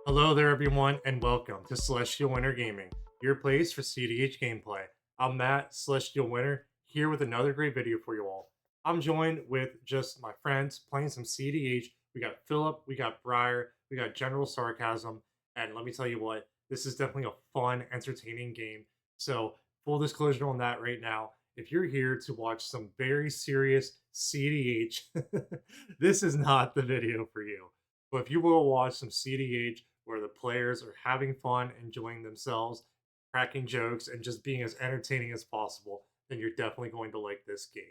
Hello there, everyone, and welcome to Celestial Winter Gaming, your place for CDH gameplay. I'm Matt, Celestial Winter, here with another great video for you all. I'm joined with just my friends playing some CDH. We got Philip, we got Briar, we got General Sarcasm, and let me tell you what, this is definitely a fun, entertaining game. So, full disclosure on that right now, if you're here to watch some very serious CDH, this is not the video for you. But if you will watch some CDH where the players are having fun, enjoying themselves, cracking jokes, and just being as entertaining as possible, then you're definitely going to like this game.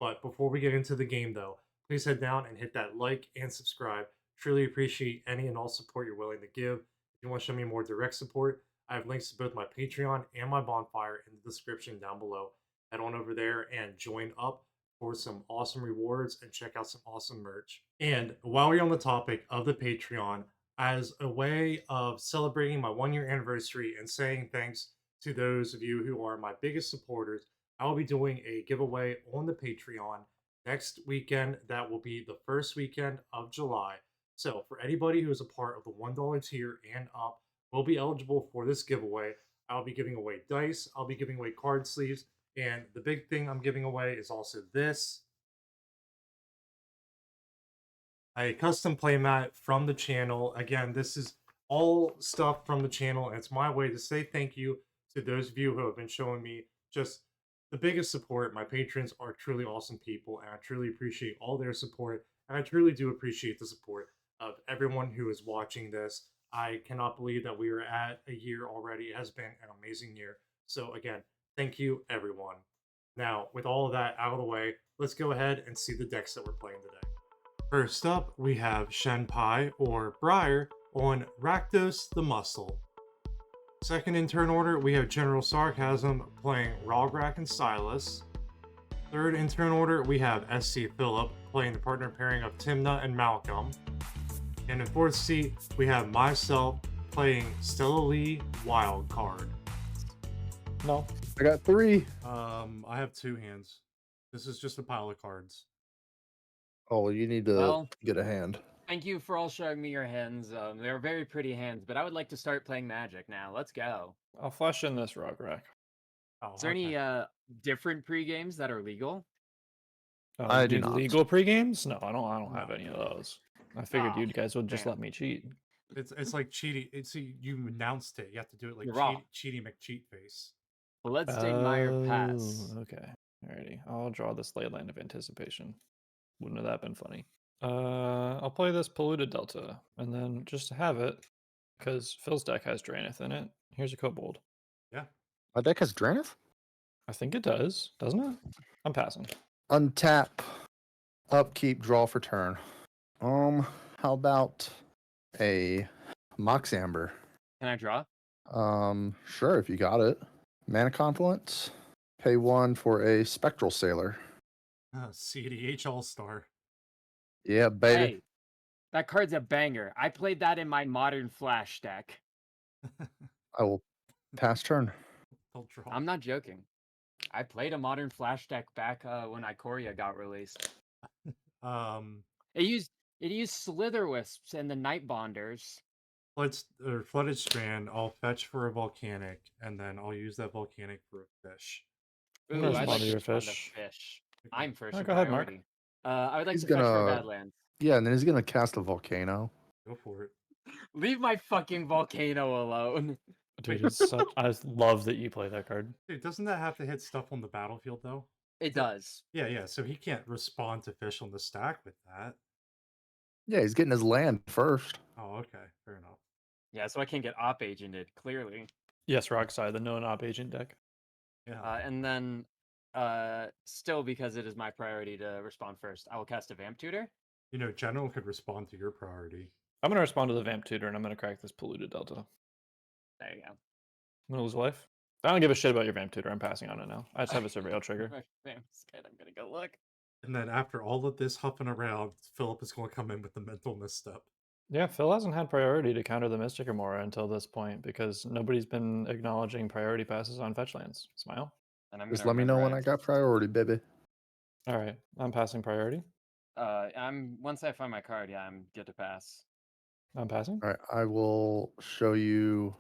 But before we get into the game, though, please head down and hit that like and subscribe. Truly appreciate any and all support you're willing to give. If you want to show me more direct support, I have links to both my Patreon and my bonfire in the description down below. Head on over there and join up for some awesome rewards and check out some awesome merch. And while we're on the topic of the Patreon, as a way of celebrating my 1 year anniversary and saying thanks to those of you who are my biggest supporters, I will be doing a giveaway on the Patreon next weekend. That will be the first weekend of July. So, for anybody who is a part of the $1 tier and up, will be eligible for this giveaway. I'll be giving away dice, I'll be giving away card sleeves, and the big thing I'm giving away is also this a custom playmat from the channel. Again, this is all stuff from the channel, and it's my way to say thank you to those of you who have been showing me just the biggest support. My patrons are truly awesome people, and I truly appreciate all their support, and I truly do appreciate the support of everyone who is watching this. I cannot believe that we are at a year already. It has been an amazing year. So, again, thank you, everyone. Now, with all of that out of the way, let's go ahead and see the decks that we're playing today. First up, we have Shenpai, or Briar, on Rakdos the Muscle. Second in turn order, we have General Sarcasm playing Rograkh and Silas. Third in turn order, we have SC Philip playing the partner pairing of Tymna and Malcolm. And in fourth seat, we have myself playing Stella Lee Wildcard. No, I got three. I have two hands. This is just a pile of cards. Oh, you need to Well, get a hand. thank you for all showing me your hands. They're very pretty hands, but I would like to start playing Magic now. Let's go. I'll flush in this Rograkh. Oh, Is there any different pre-games that are legal? I do Need not. legal pre-games? No, I don't No. have any of those. I figured you guys would just damn. let me cheat. It's like cheating. It's you announced it. You have to do it like You're wrong. cheaty McCheat face. Bloodstained Pass. Okay. Alrighty. I'll draw this Leyland of Anticipation. Wouldn't have that been funny? I'll play this Polluted Delta, and then just to have it, because Phil's deck has Draenith in it. Here's a Kobold. Yeah. My deck has Draenith? I think it does, doesn't it? I'm passing. Untap, upkeep, draw for turn. How about a Mox Amber? Can I draw? Sure, if you got it. Mana Confluence. Pay 1 for a Spectral Sailor. CDH All Star. Yeah, baby. Hey, that card's a banger. I played that in my Modern Flash deck. I will pass turn. They'll draw. I'm not joking. I played a Modern Flash deck back when Ikoria got released. It used Slither Wisps and the Night Bonders. Flooded Strand. I'll fetch for a volcanic, and then I'll use that volcanic for a fish. I'm Ooh, gonna I'd respond like to to your respond to fish. fish. I'm first. Go ahead, Mark. I would like He's to fetch for gonna- Badlands. Yeah, and then he's gonna cast a Volcano. Go for it. Leave my fucking volcano alone. Dude, it's such, I love that you play that card. Dude, doesn't that have to hit stuff on the battlefield though? It does. Yeah. So he can't respond to fish on the stack with that. Yeah, he's getting his land first. Oh, okay, fair enough. Yeah, so I can't get op agented, clearly. Yes, Rockside, the non-op agent deck. Yeah. And then, still because it is my priority to respond first, I will cast a Vamp Tutor. You know, General could respond to your priority. I'm gonna respond to the Vamp Tutor, and I'm gonna crack this Polluted Delta. There you go. I'm gonna lose life. I don't give a shit about your Vamp Tutor. I'm passing on it now. I just have a Surveil trigger. I'm scared. I'm gonna go look. And then after all of this huffing around, Philip is going to come in with the mental misstep. Yeah, Phil hasn't had priority to counter the Mystic Remora until this point because nobody's been acknowledging priority passes on fetch lands. Smile. And I'm Just gonna let me know when remember I got priority, baby. All right, I'm passing priority. I'm once I find my card, yeah, I'm good to pass. I'm passing. All right, I will show you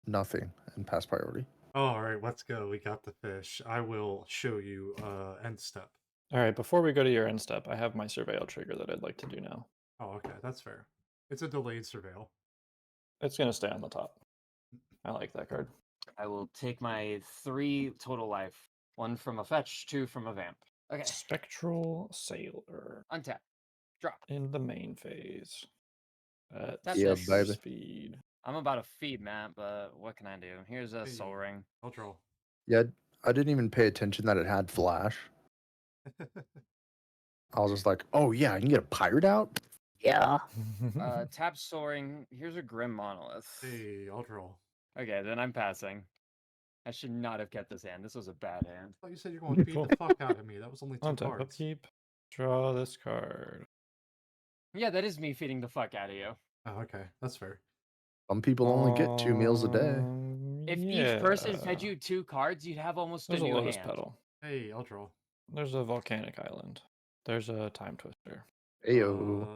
nothing and pass priority. Oh, all right, let's go. We got the fish. I will show you end step. All right, before we go to your end step, I have my surveil trigger that I'd like to do now. Oh, okay, that's fair. It's a delayed surveil. It's going to stay on the top. I like that card. I will take my 3 total life. 1 from a fetch, 2 from a vamp. Okay. Spectral Sailor. Untap. Drop. In the main phase. At That's Yeah, 6 baby. speed. I'm about to feed Matt, but what can I do? Here's a soul Hey. ring. I'll draw. Yeah, I didn't even pay attention that it had flash. I was just like, oh yeah, I can get a pirate out? Yeah. Tap soul ring. Here's a grim monolith. Hey, I'll draw. Okay, then I'm passing. I should not have kept this hand. This was a bad hand. I thought you said you're going to feed the fuck out of me. That was only 2 On top, cards. upkeep. Draw this card. Yeah, that is me feeding the fuck out of you. Oh, okay, that's fair. Some people only get 2 meals a day. If each person fed you 2 cards, you'd have almost There's a a new Lotus hand. Petal. Hey, I'll draw. There's a Volcanic Island. There's a Time Twister. Ayo.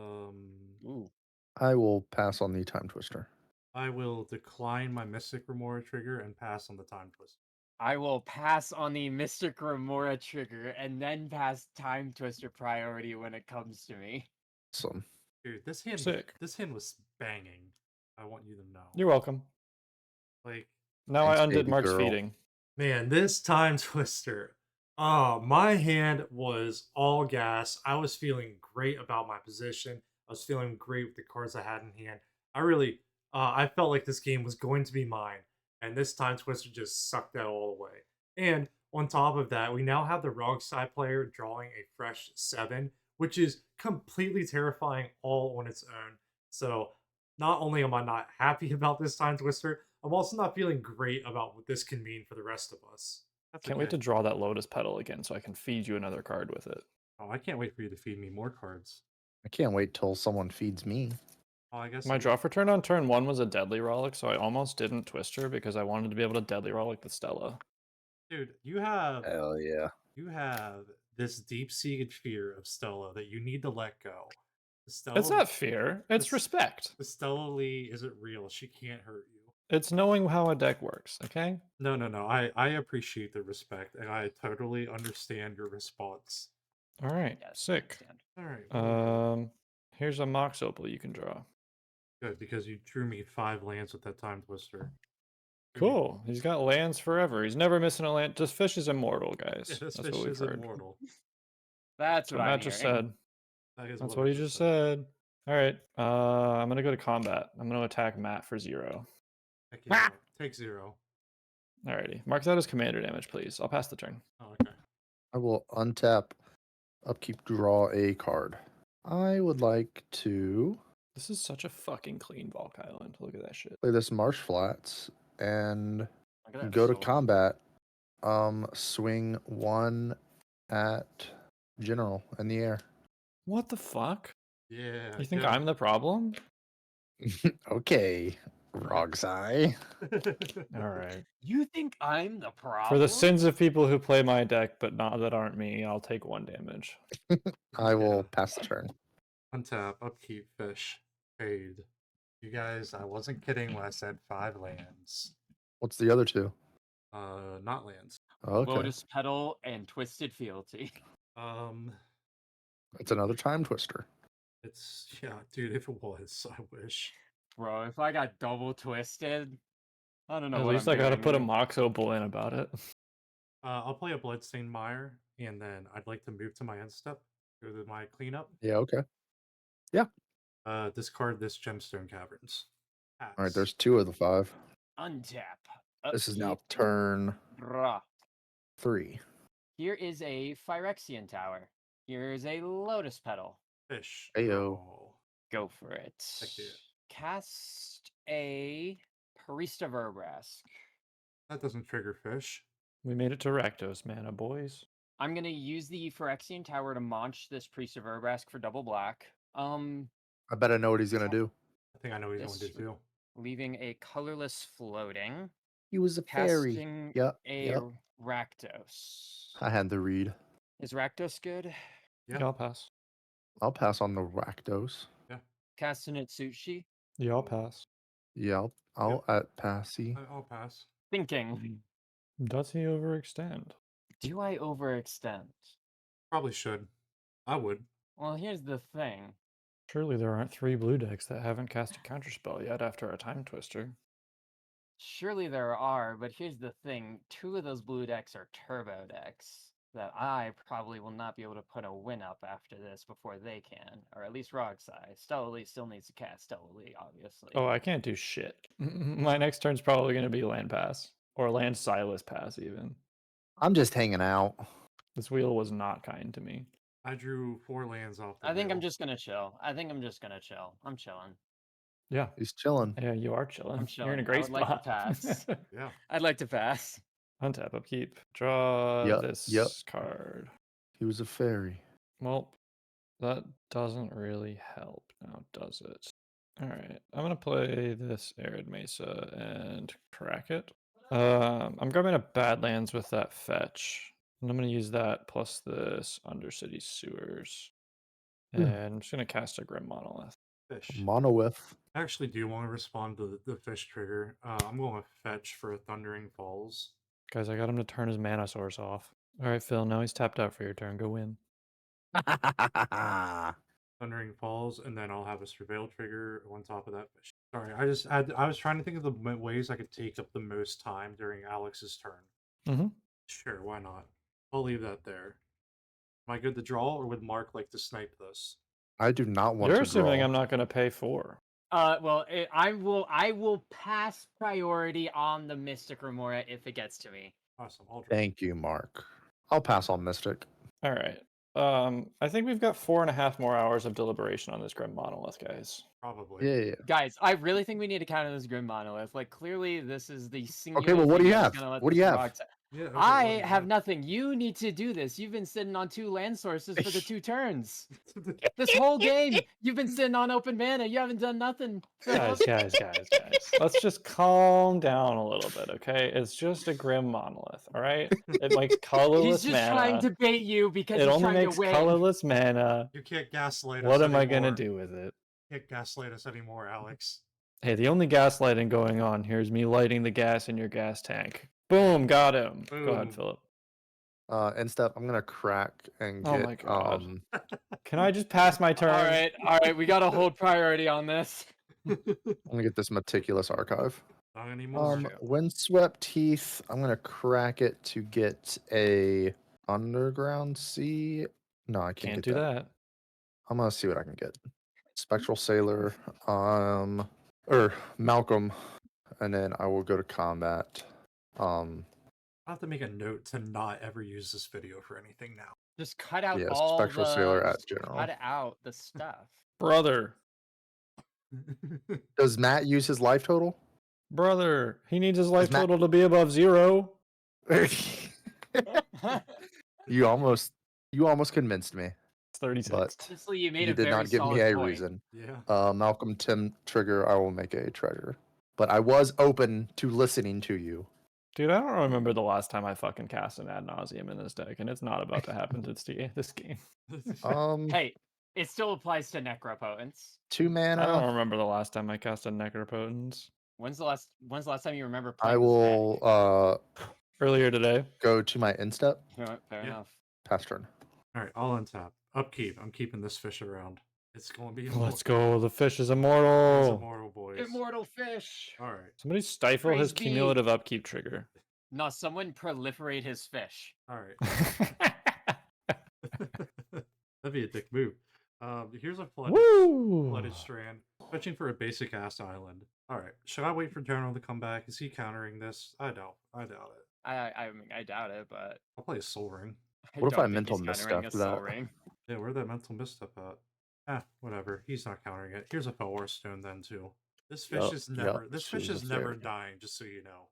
Ooh. I will pass on the time twister. I will decline my Mystic Remora trigger and pass on the Time Twist. I will pass on the Mystic Remora trigger and then pass Time Twister priority when it comes to me. Awesome. Dude, this hand, Sick. this hand was banging. I want you to know. You're welcome. Like, Now Thanks, I undid baby Mark's girl. feeding. man, this Time Twister. My hand was all gas. I was feeling great about my position. I was feeling great with the cards I had in hand. I felt like this game was going to be mine. And this Time Twister just sucked that all away. And on top of that, we now have the Rogue side player drawing a fresh 7, which is completely terrifying all on its own. So not only am I not happy about this Time Twister, I'm also not feeling great about what this can mean for the rest of us. That's Can't wait okay. to draw that Lotus Petal again so I can feed you another card with it. Oh, I can't wait for you to feed me more cards. I can't wait till someone feeds me. Oh, I guess My draw for turn on turn 1 was a Deadly Rollick, so I almost didn't Twister because I wanted to be able to Deadly Rollick the Stella. dude, you have Hell yeah. this deep-seated fear of Stella that you need to let go. It's not fear, it's this- respect. The Stella Lee isn't real. She can't hurt you. It's knowing how a deck works, okay? No. I appreciate the respect, and I totally understand your response. All right, Yes, sick. All right. Here's a Mox Opal you can draw. Good, because you drew me 5 lands with that Time Twister. Cool. He's got lands forever. He's never missing a land. This fish is immortal, guys. Yeah, this That's fish what we've is heard. immortal. That's That's what what I'm Matt just hearing. said. That is That's what what I he just said. All right. I'm gonna go to combat. I'm gonna attack Matt for 0. Heck yeah. Take 0. Alrighty. Mark that as commander damage, please. I'll pass the turn. Oh, okay. I will untap, upkeep, draw a card. I would like to This is such a fucking clean Volk Island. Look at that shit. play this Marsh Flats and Look at that go to soul. combat. Swing 1 at general in the air. What the fuck? Yeah. You think good. I'm the problem? Okay, Rogsai. All right. You think I'm the problem? For the sins of people who play my deck but not that aren't me, I'll take 1 damage. I will pass the turn. Untap, upkeep, fish, fade. You guys, I wasn't kidding when I said 5 lands. What's the other 2? Not lands. Okay, Lotus Petal and Twisted Fealty. it's another time twister. It's dude. If it was, I wish. Bro, if I got double twisted, I don't know At what least I'm I gotta doing put a here. Mox Opal in about it. I'll play a Bloodstained Mire, and then I'd like to move to my end step, go to my cleanup. Yeah, okay. Discard this Gemstone Caverns. All right, Pass. there's 2 of the 5. Untap. This is now Upkeep. turn Draw. 3. Here is a Phyrexian Tower. Here is a Lotus Petal. Fish. Ayo. draw. Go for it. Heck yeah. Cast a Priest of Urbrask. That doesn't trigger fish. We made it to Rakdos, mana boys. I'm gonna use the Phyrexian Tower to launch this Priest of Urbrask for double black. I bet I know what he's gonna do. I think I know what he's going to This- do too. Leaving a colorless floating. He was a fairy. Casting Yep. a Rakdos. I had the read. Is Rakdos good? Yeah. Yeah, I'll pass. I'll pass on the Rakdos. Casting Itsushi. Yeah, I'll pass. Yeah, I'll at passy. I'll pass. Thinking. Does he overextend? Do I overextend? Probably should. I would. Well, here's the thing. Surely there aren't 3 blue decks that haven't cast a counterspell yet after a time twister. Surely there are, but here's the thing. 2 of those blue decks are turbo decks that I probably will not be able to put a win up after this before they can, or at least Rograkh. Stella Lee still needs to cast Stella Lee, obviously. Oh, I can't do shit. My next turn's probably going to be land pass. Or land Silas pass, even. I'm just hanging out. This wheel was not kind to me. I drew 4 lands off the I think I'm wheel. just gonna chill. I'm chilling. Yeah. He's chilling. Yeah, you are chilling. I'm You're in a chilling. I great would like to spot. pass. Yeah. I'd like to pass. Untap, upkeep. Draw Yep, this yep. card. He was a fairy. Well, that doesn't really help now, does it? Alright, I'm going to play this Arid Mesa and crack it. I'm grabbing a Badlands with that fetch. And I'm going to use that plus this Undercity Sewers. And I'm just going to cast a Grim Monolith. Fish. Monolith. I actually do want to respond to the fish trigger. I'm going to fetch for a Thundering Falls. Guys, I got him to turn his mana source off. Alright, Phil, now he's tapped out for your turn. Go win. Thundering Falls, and then I'll have a Surveil trigger on top of that fish. Sorry, I was trying to think of the ways I could take up the most time during Alex's turn. Mm-hmm. Sure, why not? I'll leave that there. Am I good to draw, or would Mark like to snipe this? I do not want You're to assuming draw. I'm not going to pay 4. Well, I will pass priority on the Mystic Remora if it gets to me. Awesome, I'll draw. Thank you, Mark. I'll pass on Mystic. All right. I think we've got 4.5 more hours of deliberation on this Grim Monolith, guys. Probably. Yeah. Guys, I really think we need to counter this Grim Monolith. Like, clearly, this is the singular Okay, well, what do thing you that is have? gonna let What do this you have? Rograkh- Yeah. Okay, I what do you have nothing. You need to do this. You've been sitting on 2 land sources for the 2 turns. This whole game, you've been sitting on open mana. You haven't done nothing. Guys. Let's just calm down a little bit, okay? It's just a Grim Monolith, all right? It makes colorless He's just mana. trying to bait you because It he's only trying makes to win. colorless mana. You can't gaslight us What am I anymore. going to do with it? You can't gaslight us anymore, Alex. Hey, the only gaslighting going on here is me lighting the gas in your gas tank. Boom, got him. Go Boom. ahead, Philip. Instead, I'm gonna crack and Oh get my God. Can I just pass my turn? All right, we gotta hold priority on this. I'm gonna get this meticulous archive. Not anymore. Windswept Heath. I'm gonna crack it to get a Underground Sea. No, I can't Can't get do that. I'm gonna see what I can get. Spectral Sailor. Or Malcolm, and then I will go to combat. I'll have to make a note to not ever use this video for anything now. Just cut out Yeah, all Spectral the. Sailor at just general. Cut out the stuff. Brother. Does Matt use his life total? Brother. He needs his life Matt- total to be above 0. You almost convinced me. It's 36. But Honestly, you made you a did very not give me solid a point. reason. Yeah. Malcolm Tim trigger, I will make a treasure. But I was open to listening to you. Dude, I don't remember the last time I fucking cast an ad nauseum in this deck, and it's not about to happen to this game. Hey, it still applies to Necropotence. 2 mana. I don't remember the last time I cast a Necropotence. When's the last time you remember I playing this deck? will Earlier today. go to my instep. Fair Yeah. enough. Pass turn. All right, I'll untap. Upkeep. I'm keeping this fish around. It's going to be. Let's go. The fish is It's immortal. immortal, boys. Immortal fish. All right. Somebody stifle his Praise be. cumulative upkeep trigger. No, someone proliferate his fish. All right. That'd be a dick move. Here's a flooded strand. Fetching for a basic ass island. All right. Should I wait for General to come back? Is he countering this? I doubt it. I mean, I doubt it, but I'll play a Soul Ring. What if don't I think mental he's misstep countering a Soul that? Ring. Yeah, where'd that mental misstep at? Whatever. He's not countering it. Here's a Felwar Stone then too. This fish Yup, is never. yup, This she fish was is a never fairy. dying. Just so you know.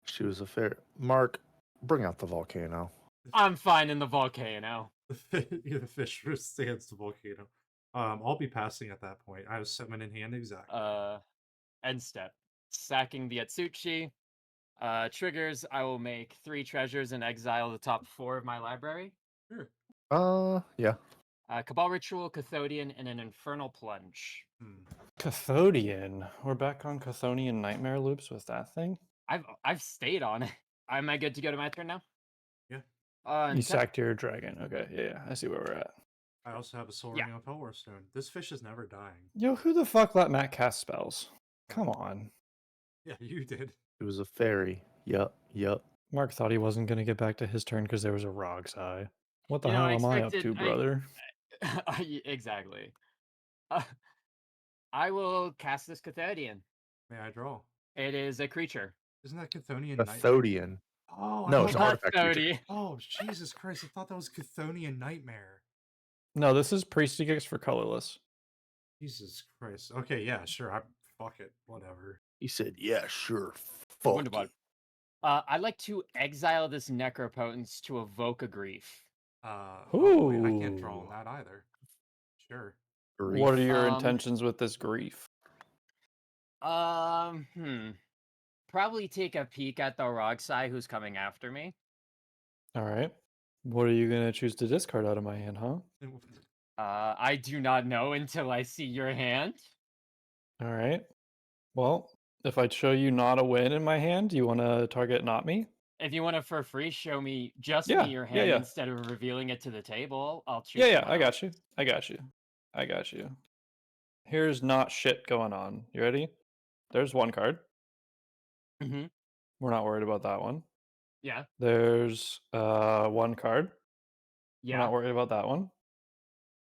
She was a fair. Mark, bring out the volcano. I'm fine in the volcano. The fish withstands the volcano. I'll be passing at that point. I have 7 in hand exactly. End step. Sacking the Atsuchi. Triggers, I will make 3 treasures and exile the top 4 of my library. Sure. Yeah. Cabal Ritual, Cathodian, and an Infernal Plunge. Cathodian. We're back on Cathodian nightmare loops with that thing. I've stayed on it. Am I good to go to my turn now? Yeah. You Untap. sacked your dragon. Okay, yeah, I see where we're at. I also have a Soul Ring of Hellwarstone. This fish is never dying. Yo, who the fuck let Matt cast spells? Come on. Yeah, you did. It was a fairy. Yup. Mark thought he wasn't going to get back to his turn because there was a Rog's Eye. What the You know, hell I am I up expected- to, brother? Exactly. I will cast this Cathodian. May I draw? It is a creature. Isn't that Chthonian Nightmare? Cathodian. Oh, I No, thought it's an that- artifact creature. Cathodian. Oh, Jesus Christ! I thought that was Chthonian Nightmare. No, this is Priestigix for colorless. Jesus Christ. Okay, yeah, sure. Fuck it. Whatever. He said, "Yeah, sure." Fuck Wunderbar. it. I'd like to exile this Necropotence to evoke a grief. Oh, wait, I can't draw on Ooh. that either. Sure. What are your Um, intentions with this grief? Probably take a peek at the Rogsai who's coming after me. All right. What are you going to choose to discard out of my hand, huh? I do not know until I see your hand. All right. Well, if I show you not a win in my hand, do you want to target not me? If you want to for free show me just Yeah, me your yeah, hand yeah. instead of revealing it to the table, I'll choose. Yeah, someone I got else. you. I got you. I got you. Here's not shit going on. You ready? There's one card. Mhm. We're not worried about that one. Yeah. There's one card. We're Yeah. not worried about that one.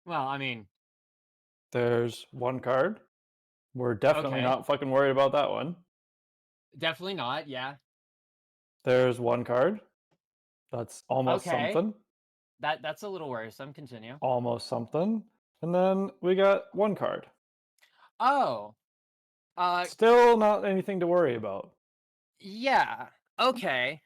Well, I mean, There's one card. We're definitely Okay. not fucking worried about that one. definitely not. Yeah. There's one card. That's almost Okay. something. That's a little worrisome. Continue. Almost something. And then we got one card. Oh. Still not anything to worry about. Yeah. Okay.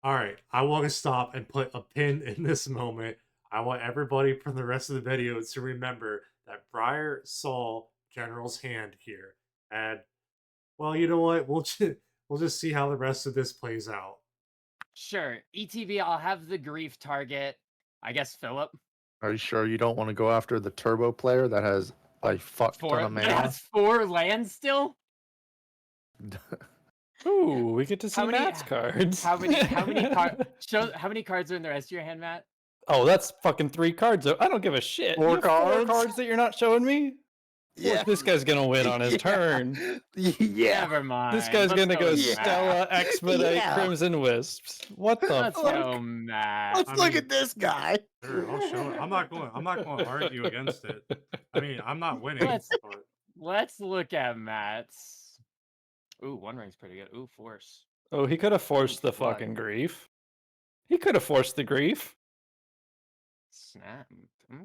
All right, I want to stop and put a pin in this moment. I want everybody from the rest of the video to remember that Briar saw General's hand here, and well, you know what? We'll just see how the rest of this plays out. Sure. ETB, I'll have the grief target. I guess Philip. Are you sure you don't want to go after the turbo player that has a fuck ton of That mana? has 4 lands still. Ooh, we get to see How many- Matt's cards. How many how many cards are in the rest of your hand, Matt? Oh, that's fucking 3 cards. I don't give a shit. Four You have cards? 4 cards that you're not showing me? Yeah. This guy's gonna win on his turn. Yeah. Never mind. This guy's Let's gonna go with Matt. Stella, Expedite, Yeah. Crimson Wisps. What the Let's fuck? go, Matt. Let's I look mean- at this guy. Sure, I'll show it. I'm not going to argue against it. I mean, I'm not winning. Let's- But Let's look at Matt's. Ooh, One Ring's pretty good. Ooh, Force. Oh, he could have forced the Blood. fucking grief. He could have forced the grief. Snap.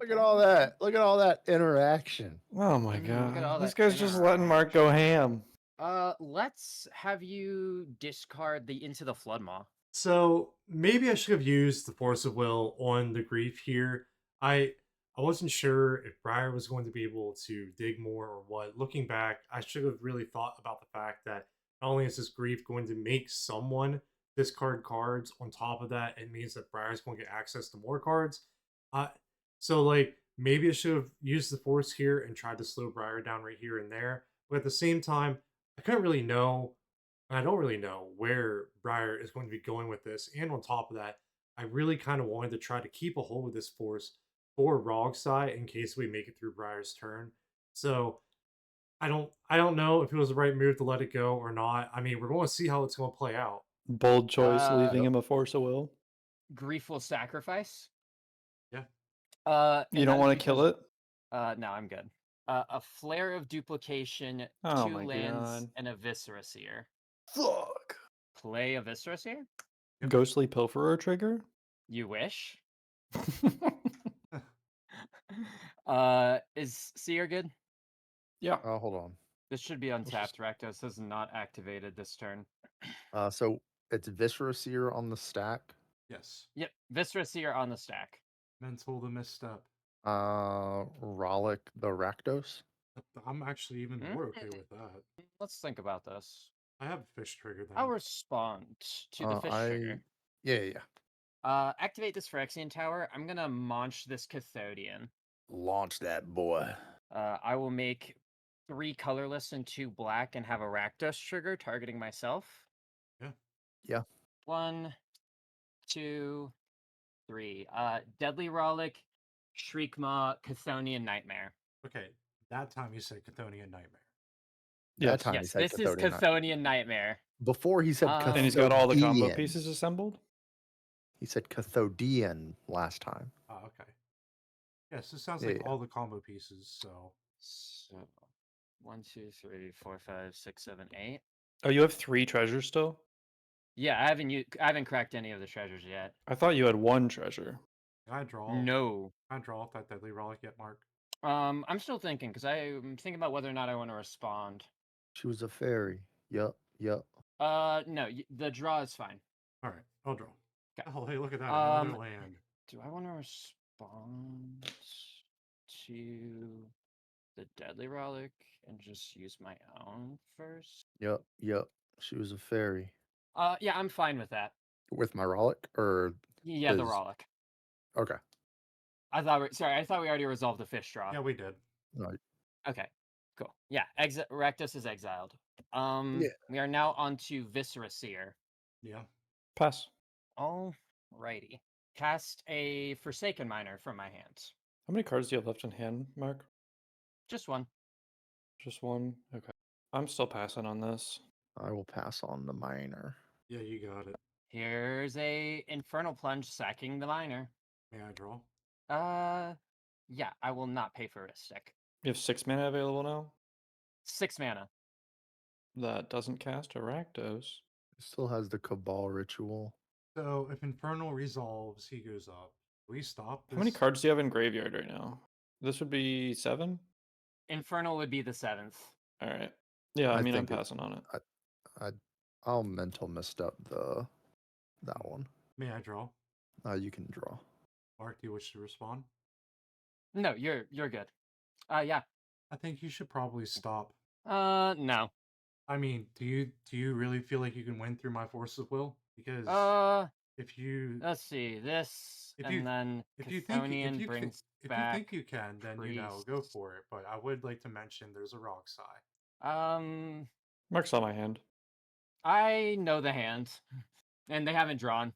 Look at all that. Look at all that interaction. Oh my Look at god. all This that guy's just letting Mark go ham. Let's have you discard the Into the Floodmaw. so maybe I should have used the Force of Will on the grief here. I wasn't sure if Briar was going to be able to dig more or what. Looking back, I should have really thought about the fact that not only is this grief going to make someone discard cards, on top of that, it means that Briar's going to get access to more cards. So like maybe I should have used the Force here and tried to slow Briar down right here and there. But at the same time, I couldn't really know, and I don't really know where Briar is going to be going with this. And on top of that, I really kind of wanted to try to keep a hold of this Force for Rogsai in case we make it through Briar's turn. So I don't know if it was the right move to let it go or not. I mean, we're going to see how it's going to play out. Bold choice, leaving Yep. him a force of will. Grief will sacrifice. Yeah. You don't want to kill it? No, I'm good. A Flare of Duplication, Oh 2 my lands, God. and a Viscera Seer. Fuck. Play a Viscera Seer? Yep. Ghostly Pilferer trigger? You wish. Is Seer good? Yeah. Oh, hold on. This should be untapped. Rakdos has not activated this turn. So it's Viscera Seer on the stack. Yes. Yep, Viscera Seer on the stack. Mental the misstep. Rollick the Rakdos. I'm actually even more okay with that. Let's think about this. I have a fish trigger then. I'll respond to the fish trigger. Yeah. Activate this Phyrexian Tower. I'm gonna launch this Cathodian. Launch that boy. I will make 3 colorless and 2 black and have a Rakdos trigger targeting myself. Yeah. Yeah. 1, 2, 3. Deadly Rollick, Shriekmaw, Chthonian Nightmare. Okay. That time you said Chthonian Nightmare. That Yes. time he Yes, said this is Chthonian Night- Chthonian Nightmare. Before he said And And he's got all the combo Cathodian. pieces assembled. He said Cathodian last time. Oh, okay. Yes, this sounds Yeah, like yeah. all the combo pieces, so. So 1, 2, 3, 4, 5, 6, 7, 8. Oh, you have 3 treasures still? Yeah, I haven't cracked any of the treasures yet. I thought you had 1 treasure. Can I draw? No. Can I draw that Deadly Relic yet, Mark? I'm still thinking because I'm thinking about whether or not I want to respond. She was a fairy. Yup. No, the draw is fine. All right, I'll draw. 'Kay. Oh, hey, look at that. Another Um, land. Do I want to respond to the Deadly Relic and just use my own first? Yup. She was a fairy. Yeah, I'm fine with that. With my Rollick or Yeah, the His- Rollick. okay. I thought we already resolved the fish draw. Yeah, we did. Right. Okay, cool. Yeah, Rakdos is exiled. We are now on to Viscera Seer. Yeah. Pass. Alrighty. Cast a Forsaken Miner from my hands. How many cards do you have left in hand, Mark? Just one. Just 1? Okay. I'm still passing on this. I will pass on the miner. Yeah, you got it. Here's a Infernal Plunge sacking the miner. May I draw? Yeah, I will not pay for a stick. You have 6 mana available now? 6 mana. That doesn't cast a Rakdos. It still has the Cabal ritual. So if Infernal resolves, he goes up. We stop this. How many cards do you have in graveyard right now? This would be 7? Infernal would be the 7th. All right. Yeah, I I mean, I'm think it- passing on it. I'll mental misstep that one. May I draw? You can draw. Mark, do you wish to respond? No, you're good. Yeah. I think you should probably stop. No. I mean, do you really feel like you can win through my force of will? Because if you Let's see. This if and you then if you think Chthonian if you brings if you back. think you can, then go priest. for it. But I would like to mention there's a Rograkh. Mark saw my hand. I know the hand, and they haven't drawn.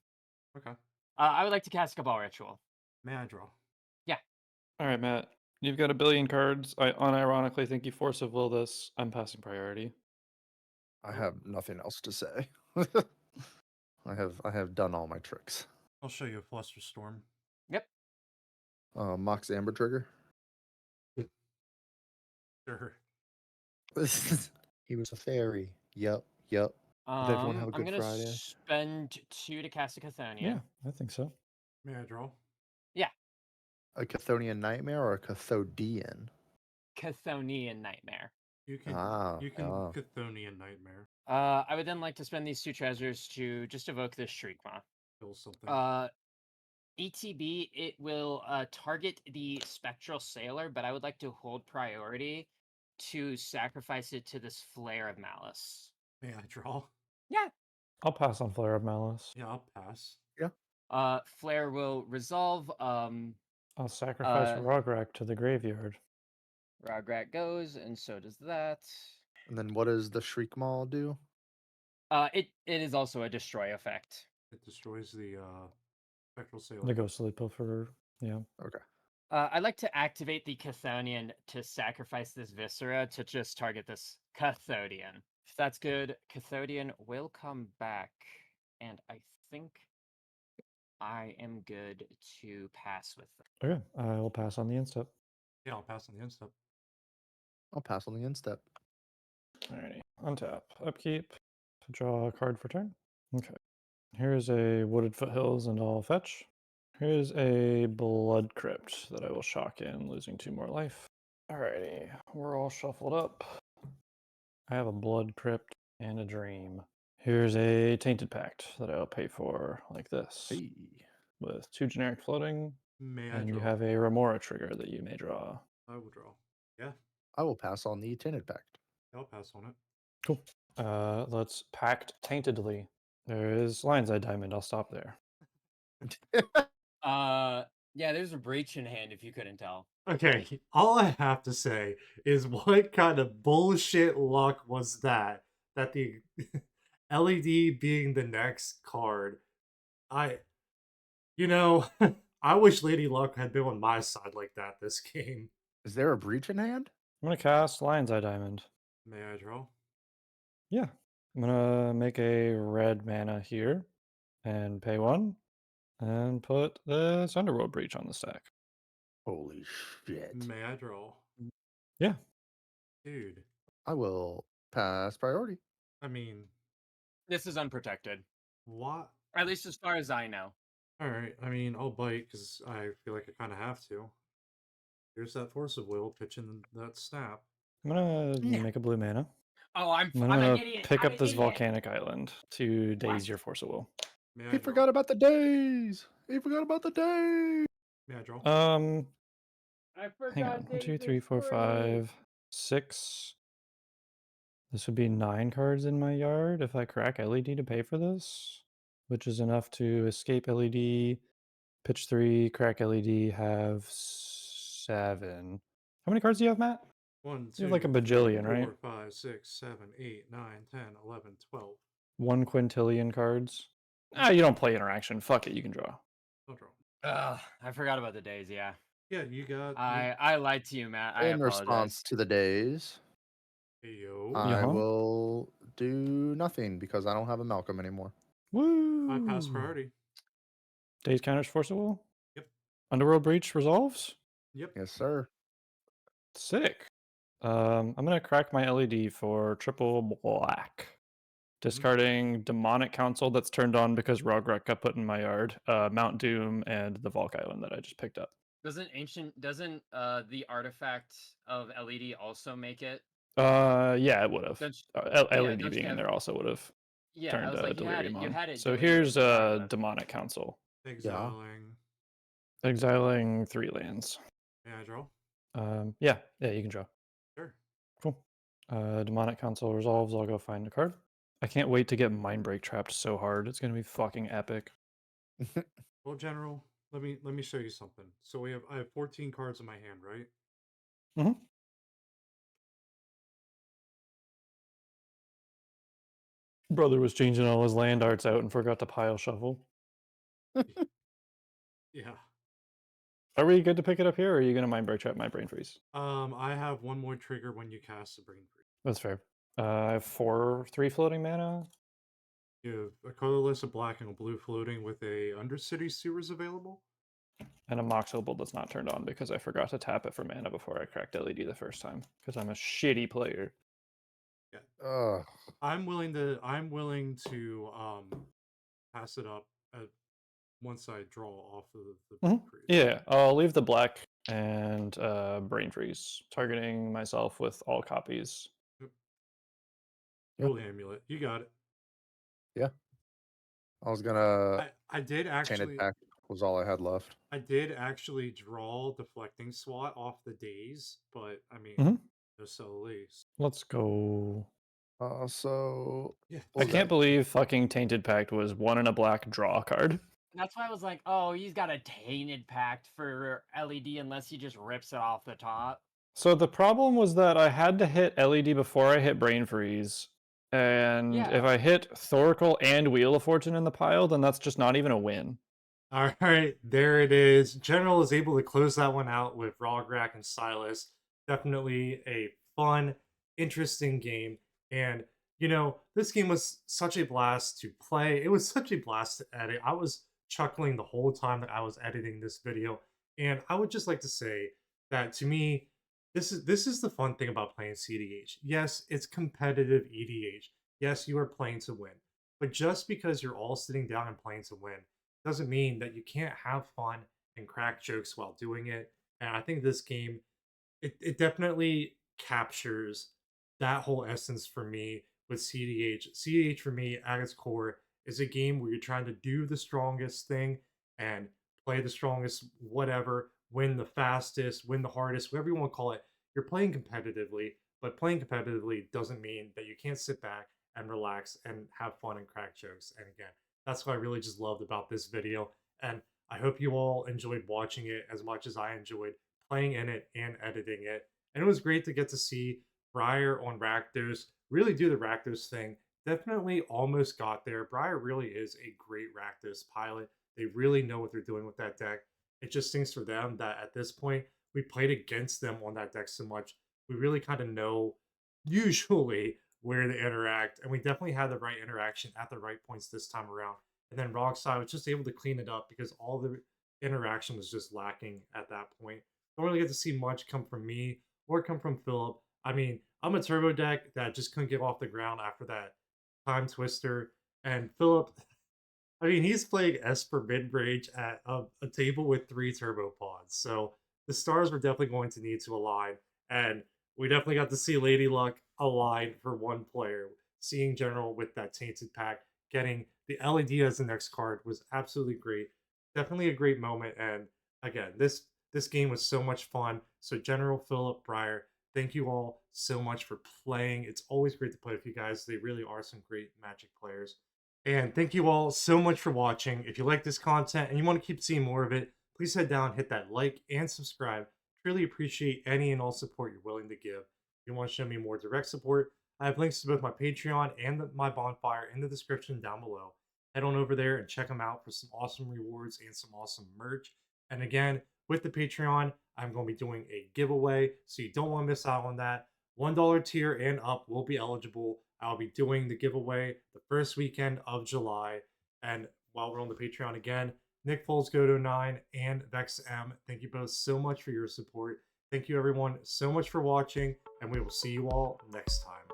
Okay. I would like to cast Cabal Ritual. May I draw? All right, Matt. You've got a billion cards. I unironically think you force of will this. I'm passing priority. I have nothing else to say. I have done all my tricks. I'll show you a Fluster Storm. Mox Amber Trigger. Sure. He was a fairy. Yup. Did everyone have a I'm good gonna Friday? spend 2 to cast a Chthonian. Yeah, I think so. May I draw? A Chthonian Nightmare or a Cathodian? Chthonian Nightmare. You can Ah. Chthonian Nightmare. I would then like to spend these 2 treasures to just evoke this Shriekmaw. Kill something. ETB, it will target the Spectral Sailor, but I would like to hold priority to sacrifice it to this Flare of Malice. May I draw? Yeah. I'll pass on Flare of Malice. Yeah, I'll pass. Flare will resolve. I'll sacrifice Rograkh to the graveyard. Rograkh goes, and so does that. And then what does the Shriek Maul do? It is also a destroy effect. It destroys the Spectral Sailor. The Ghostly Pilferer. Yeah. Okay. I'd like to activate the Chthonian to sacrifice this Viscera to just target this Cathodian. If that's good, Cathodian will come back, and I think I am good to pass with them. Okay, I will pass on the instep. Yeah, I'll pass on the instep. I'll pass on the instep. Alrighty. Untap. Upkeep. Draw a card for turn. Okay. Here's a Wooded Foothills and I'll fetch. Here's a Blood Crypt that I will shock in, losing 2 more life. Alrighty. We're all shuffled up. I have a Blood Crypt and a Dream. Here's a Tainted Pact that I'll pay for like this. Hey. With 2 generic floating. May I And draw? you have a Remora trigger that you may draw. I will draw. Yeah, I will pass on the Tainted Pact. I'll pass on it. Cool. Let's Pact Taintedly. There is Lion's Eye Diamond. I'll stop there. Yeah, there's a breach in hand if you couldn't tell. Okay, all I have to say is what kind of bullshit luck was that? That the LED being the next card. You know, I wish Lady Luck had been on my side like that this game. Is there a breach in hand? I'm gonna cast Lion's Eye Diamond. May I draw? Yeah. I'm gonna make a red mana here and pay 1 and put this Underworld Breach on the stack. Holy shit. May I draw? Yeah. Dude, I will pass priority. I mean, This is unprotected. what? At least as far as I know. Alright, I mean, I'll bite because I feel like I kind of have to. Here's that Force of Will pitching that snap. I'm gonna Yeah. make a blue mana. Oh, I'm And then an I'm gonna idiot. pick I'm up an this idiot. volcanic island to daze What? your Force of Will. May I He draw? forgot about the days. He forgot about the days. May I draw? I Hang on. 1, 2, 3, 4, 5, 6. This would be 9 cards in my yard if I crack LED to pay for this, which is enough to escape LED, pitch 3, crack LED, have 7. How many cards do you have, Matt? 1, You 2, have like a 3, bajillion, 4, right? 5, 6, 7, 8, 9, 10, 11, 12. 1 quintillion cards. Ah, you don't play interaction. Fuck it, you can draw. I'll draw. I forgot about the days, yeah. Yeah, you got. I lied to you, Matt. I In apologize. response to the days, Hey, yo. I Uh-huh. will do nothing because I don't have a Malcolm anymore. Woo! I pass priority. Days counters Force of Will? Yep. Underworld Breach resolves? Yep. Yes, sir. Sick. I'm gonna crack my LED for triple black. Discarding Demonic Council that's turned on because Rograkh got put in my yard, Mount Doom, and the Volk Island that I just picked up. Doesn't the artifact of LED also make it? Yeah, it would have. Don't LED don't you being in have- there also would have Yeah, turned I was like, Delirium you on. had it. So deleted here's regardless. Demonic Council. Exiling. Exiling 3 lands. May I draw? Yeah, you can draw. Sure. Cool. Demonic Council resolves. I'll go find a card. I can't wait to get Mindbreak trapped so hard. It's gonna be fucking epic. Well, General, let me show you something. So I have 14 cards in my hand, right? Mm-hmm. Brother was changing all his land arts out and forgot to pile shuffle. Yeah. Are we good to pick it up here, or are you gonna Mindbreak trap my brain freeze? I have one more trigger when you cast a Brain Freeze. That's fair. I have 3 floating mana. You have a colorless, a black, and a blue floating with a Undercity Sewers available. And a Mox Opal that's not turned on because I forgot to tap it for mana before I cracked LED the first time. Because I'm a shitty player. Ugh. I'm willing to pass it up once I draw off of the Brain Freeze. Yeah, I'll leave the black and brain freeze, targeting myself with all copies. Holy Amulet. You got it. I was gonna. I did actually. Tainted Pact was all I had left. I did actually draw Deflecting Swat off the days, but I mean, no Solis. Let's go. So Yeah. I can't believe fucking Tainted Pact was 1 and a black draw card. That's why I was like, oh, he's got a Tainted Pact for LED unless he just rips it off the top. So the problem was that I had to hit LED before I hit Brain Freeze. And if I hit Thoracle and Wheel of Fortune in the pile, then that's just not even a win. All right, there it is. General is able to close that one out with Rograkh and Silas. Definitely a fun, interesting game. And, you know, this game was such a blast to play. It was such a blast to edit. I was chuckling the whole time that I was editing this video. And I would just like to say that to me, this is the fun thing about playing CEDH. Yes, it's competitive EDH. Yes, you are playing to win. But just because you're all sitting down and playing to win doesn't mean that you can't have fun and crack jokes while doing it. And I think this game, it definitely captures that whole essence for me with CEDH. CEDH for me at its core is a game where you're trying to do the strongest thing and play the strongest whatever, win the fastest, win the hardest, whatever you want to call it. You're playing competitively, but playing competitively doesn't mean that you can't sit back and relax and have fun and crack jokes. And again, that's what I really just loved about this video. And I hope you all enjoyed watching it as much as I enjoyed playing in it and editing it. And it was great to get to see Briar on Rakdos really do the Rakdos thing. Definitely almost got there. Briar really is a great Rakdos pilot. They really know what they're doing with that deck. It just stinks for them that at this point, we played against them on that deck so much. We really kind of know usually where they interact, and we definitely had the right interaction at the right points this time around. And then Rockside was just able to clean it up because all the interaction was just lacking at that point. Don't really get to see much come from me or come from Philip. I mean, I'm a turbo deck that just couldn't get off the ground after that time twister. And Philip, I mean, he's playing Esper mid-range at a table with 3 turbo pods. So the stars were definitely going to need to align. And we definitely got to see Lady Luck align for one player. Seeing General with that Tainted Pack, getting the LED as the next card was absolutely great. Definitely a great moment. And again, this game was so much fun. So General, Philip, Briar, thank you all so much for playing. It's always great to play with you guys. They really are some great Magic players. And thank you all so much for watching. If you like this content and you want to keep seeing more of it, please head down, hit that like and subscribe. Truly appreciate any and all support you're willing to give. If you want to show me more direct support, I have links to both my Patreon and my bonfire in the description down below. Head on over there and check them out for some awesome rewards and some awesome merch. And again, with the Patreon, I'm going to be doing a giveaway, so you don't want to miss out on that. $1 tier and up will be eligible. I'll be doing the giveaway the first weekend of July. And while we're on the Patreon again, Nick Foles Goto 9 and Vex M, thank you both so much for your support. Thank you everyone so much for watching, and we will see you all next time.